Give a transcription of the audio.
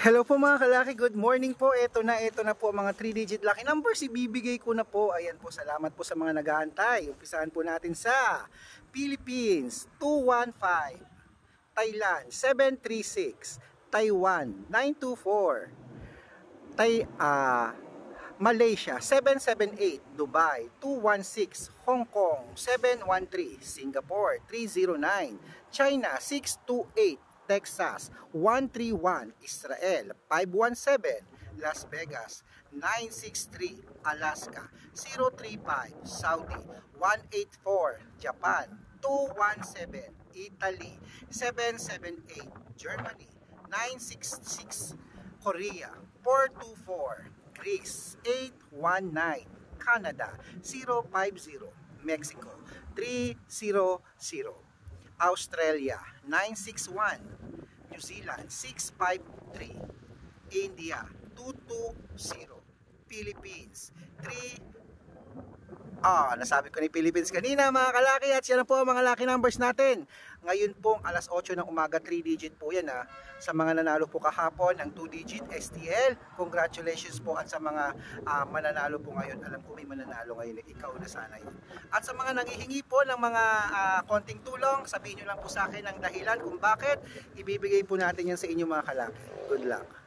Hello po mga kalaki, good morning po. Ito na po ang mga 3-digit lucky numbers. Ibibigay ko na po. Ayan po, salamat po sa mga nag-aantay. Umpisahan po natin sa Philippines 215, Thailand 736, Taiwan 924, Malaysia 778, Dubai 216, Hong Kong 713, Singapore 309, China 628, Texas 131, Israel 517, Las Vegas 963, Alaska 035, Saudi 184, Japan 217, Italy 778, Germany 966, Korea 424, Greece 819, Canada 050, Mexico 300, Australia 961, New Zealand 653, India 220, Philippines 3. Nasabi ko ni Philippines kanina mga kalaki, at yan po ang mga lucky numbers natin. Ngayon pong alas 8 ng umaga, 3-digit po yan sa mga nanalo po kahapon ng 2-digit STL. Congratulations po, at sa mga mananalo po ngayon, alam ko may mananalo ngayon, ikaw na sana yun. At sa mga nanghihingi po ng mga konting tulong, sabihin nyo lang po sa akin ang dahilan kung bakit. Ibibigay po natin yan sa inyo mga kalaki. Good luck.